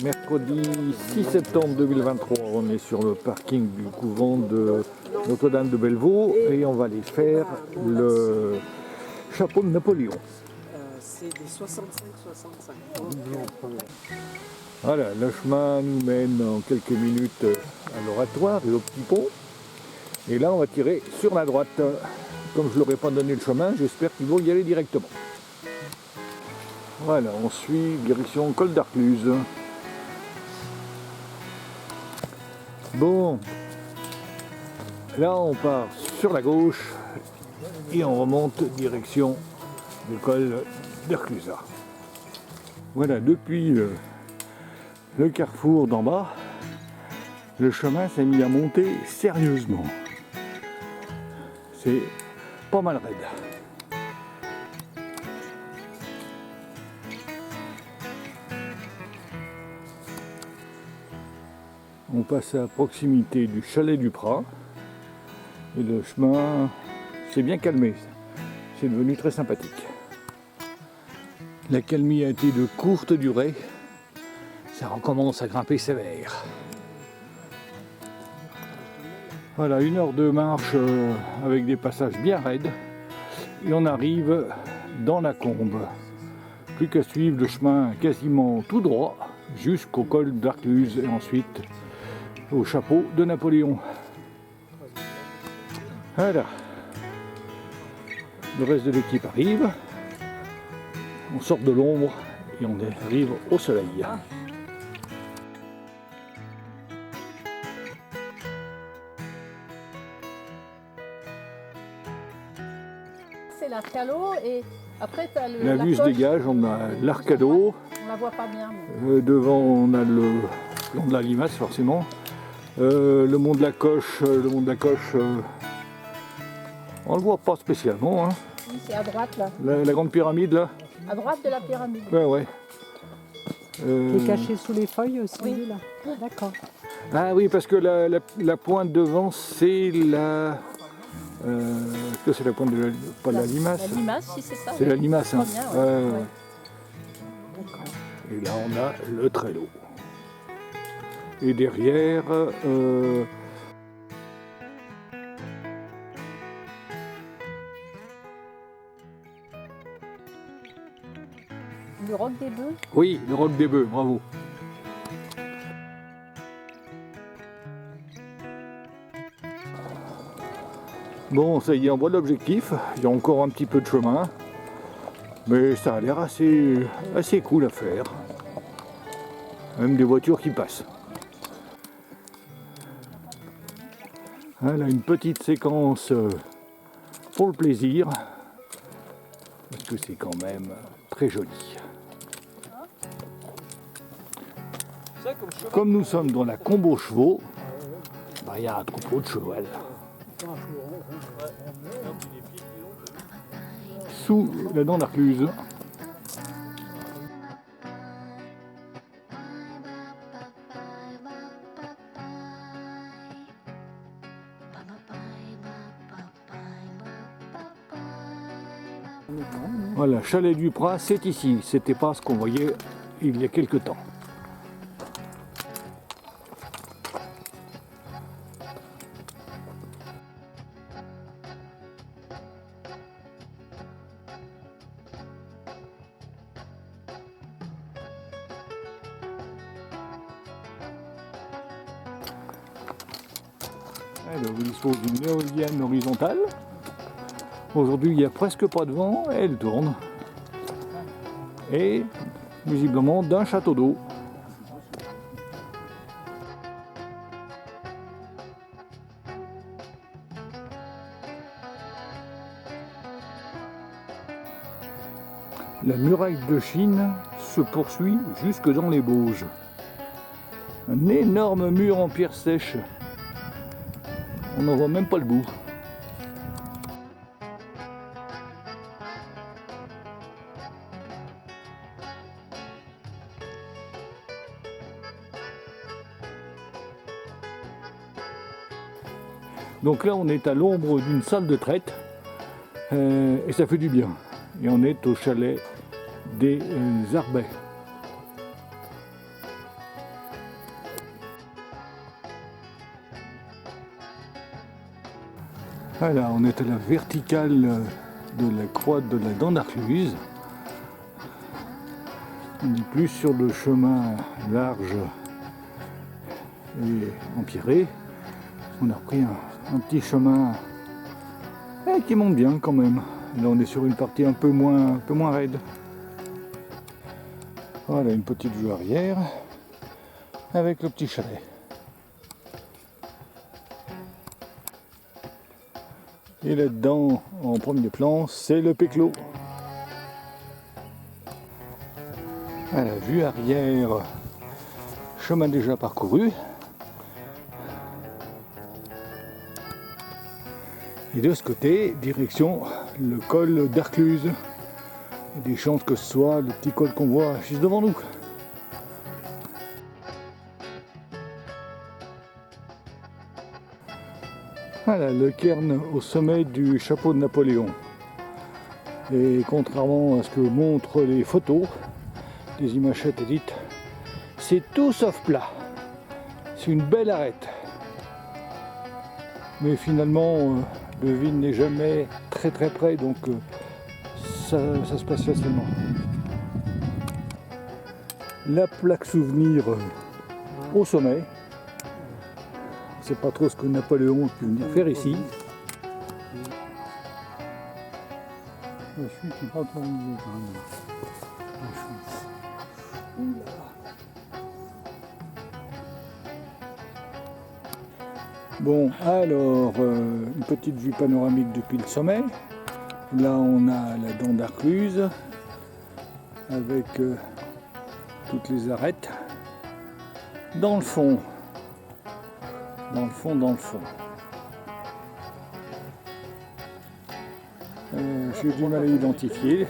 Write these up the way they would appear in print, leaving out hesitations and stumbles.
Mercredi 6 septembre 2023, on est sur le parking du couvent de Notre-Dame de Bellevaux et on va aller faire le chapeau de Napoléon. C'est des 65-65. Voilà, le chemin nous mène en quelques minutes à l'oratoire et au petit pont. Et là, on va tirer sur la droite. Comme je ne leur ai pas donné le chemin, j'espère qu'ils vont y aller directement. Voilà, on suit direction col d'Arcluse. Bon, là on part sur la gauche et on remonte direction le col d'Arcluse. Voilà, depuis le carrefour d'en bas, le chemin s'est mis à monter sérieusement. C'est pas mal raide. On passe à proximité du chalet du Prat et le chemin s'est bien calmé. C'est devenu très sympathique. La calmie a été de courte durée. Ça recommence à grimper sévère. Voilà, 1 heure de marche avec des passages bien raides. Et on arrive dans la Combe. Plus qu'à suivre le chemin quasiment tout droit jusqu'au col d'Arcluse et ensuite au chapeau de Napoléon. Voilà. Le reste de l'équipe arrive. On sort de l'ombre et on arrive au soleil. C'est l'arcalo et après tu as le. La vue se dégage, on a l'arcado. On la voit pas bien. Mais... devant on a le long de la limace forcément. Le mont de la Coche, on le voit pas spécialement. Hein. Oui, c'est à droite là. La grande pyramide là. À droite de la pyramide. Ouais. Qui est caché sous les feuilles aussi, oui. Là. D'accord. Ah oui, parce que la pointe devant, c'est la... c'est la pointe de pas la limace. La limace, si c'est ça. C'est la limace. Hein. Bien, ouais. Et là, on a le traîneau. Et derrière... Le roc des bœufs. Oui, le roc des bœufs, bravo. Bon, ça y est, on voit l'objectif. Il y a encore un petit peu de chemin. Mais ça a l'air assez cool à faire. Même des voitures qui passent. Voilà une petite séquence pour le plaisir. Parce que c'est quand même très joli. Comme nous sommes dans la Combe aux chevaux, il y a un troupeau de cheval. Sous la dent d'Arcluse. Voilà, chalet du Prat, c'est ici. C'était pas ce qu'on voyait il y a quelque temps. Alors, on dispose d'une éolienne horizontale. Aujourd'hui, il n'y a presque pas de vent et elle tourne. Et visiblement d'un château d'eau. La muraille de Chine se poursuit jusque dans les Bauges. Un énorme mur en pierre sèche. On n'en voit même pas le bout. Donc là on est à l'ombre d'une salle de traite et ça fait du bien. Et on est au chalet des Arbets. Voilà, on est à la verticale de la croix de la Dent d'Arcluse. On n'est plus sur le chemin large et empierré. On a pris un petit chemin qui monte bien quand même. Là on est sur une partie un peu moins raide. Voilà une petite vue arrière avec le petit chalet. Et là-dedans, en premier plan, c'est le Péclo. À la vue arrière, chemin déjà parcouru. Et de ce côté, direction le col d'Arcluse. Il y a des chances que ce soit le petit col qu'on voit juste devant nous. Voilà, le cairn au sommet du chapeau de Napoléon. Et contrairement à ce que montrent les photos, des images satellites, c'est tout sauf plat. C'est une belle arête. Mais finalement, le vide n'est jamais très près, donc ça se passe facilement. La plaque souvenir au sommet. Je ne sais pas trop ce que Napoléon a pu venir faire ici. Bon, alors, une petite vue panoramique depuis le sommet. Là, on a la Dent d'Arcluse avec toutes les arêtes. Dans le fond. J'ai du mal à identifier.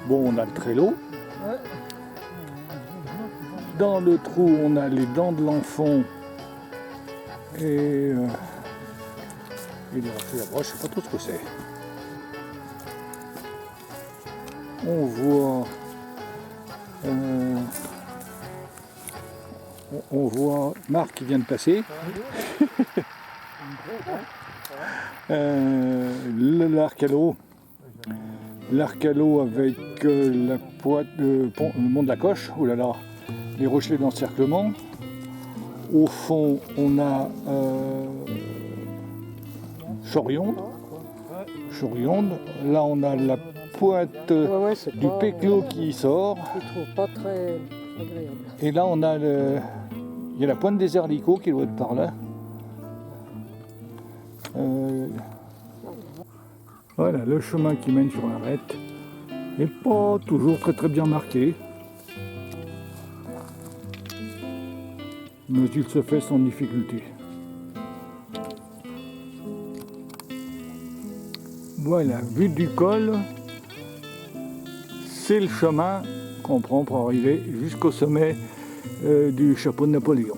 Bon, on a le Trello. Dans le trou, on a les dents de l'enfant et il a fait la broche, je ne sais pas trop ce que c'est. On voit Marc qui vient de passer. L'arc-à-l'eau. L'arc-à-l'eau avec la pointe, le mont de la Coche. Oh là là, les rochers d'encerclement. Au fond, on a Chorionde. Là, on a la pointe du Péclo qui sort. Je trouve pas très agréable. Et là, on a il y a la pointe des Herlicots qui doit être par là. Voilà, le chemin qui mène sur l'arête n'est pas toujours très bien marqué. Mais il se fait sans difficulté. Voilà, vue du col, c'est le chemin qu'on prend pour arriver jusqu'au sommet du chapeau de Napoléon.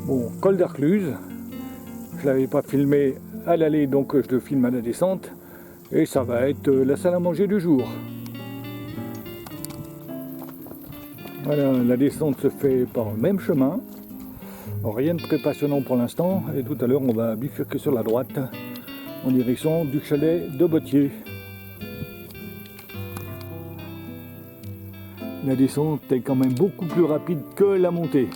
Bon, col d'Arcluse, je ne l'avais pas filmé à l'aller, donc je le filme à la descente. Et ça va être la salle à manger du jour. Voilà, la descente se fait par le même chemin. Rien de très passionnant pour l'instant. Et tout à l'heure, on va bifurquer sur la droite en direction du chalet de Bottier. La descente est quand même beaucoup plus rapide que la montée.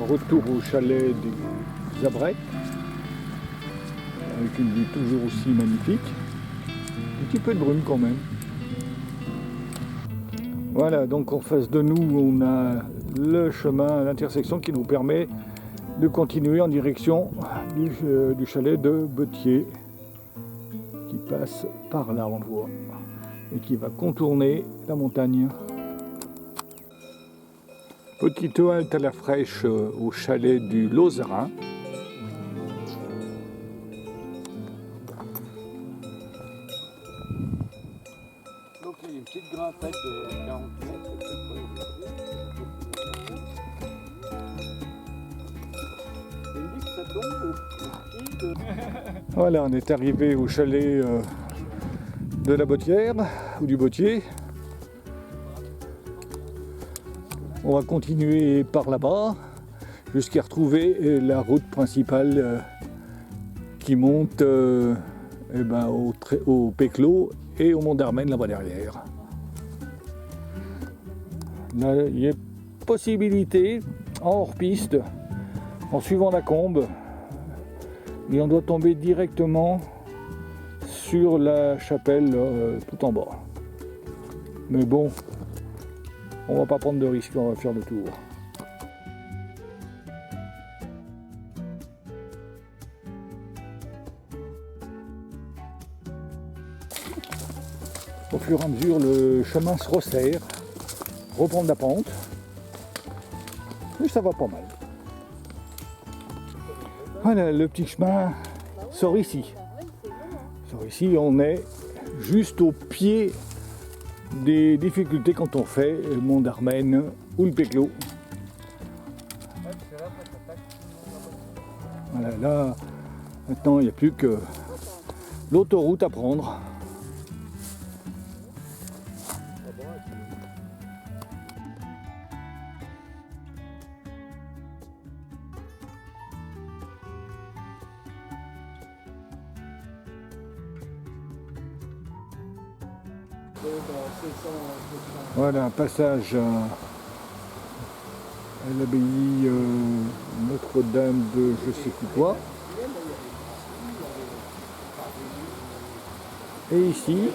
Retour au chalet des Abrettes, avec une vue toujours aussi magnifique. Un petit peu de brume quand même. Voilà, donc en face de nous, on a le chemin, l'intersection qui nous permet de continuer en direction du chalet de Bottier, qui passe par là, on le voit, et qui va contourner la montagne. Petite halte à la fraîche au chalet du Lauzerin. Voilà, on est arrivé au chalet de la Bottière, ou du Bottier. On va continuer par là-bas, jusqu'à retrouver la route principale qui monte au Péclo et au Mont d'Armen là-bas derrière. Là, il y a possibilité, en hors-piste, en suivant la combe, et on doit tomber directement sur la chapelle tout en bas. Mais bon, on va pas prendre de risque, on va faire le tour. Au fur et à mesure, le chemin se resserre, reprend de la pente, mais ça va pas mal. Voilà, le petit chemin sort ici. Ici, on est juste au pied des difficultés quand on fait le Mont d'Armen ou le Péclo. Voilà, là, maintenant, il n'y a plus que l'autoroute à prendre. Voilà un passage à l'abbaye Notre-Dame de je sais plus quoi. Et ici,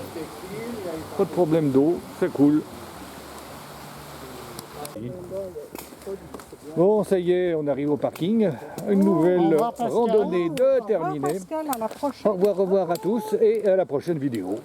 pas de problème d'eau, ça coule. Bon, ça y est, on arrive au parking. Une nouvelle randonnée de terminée. Au revoir à tous et à la prochaine vidéo.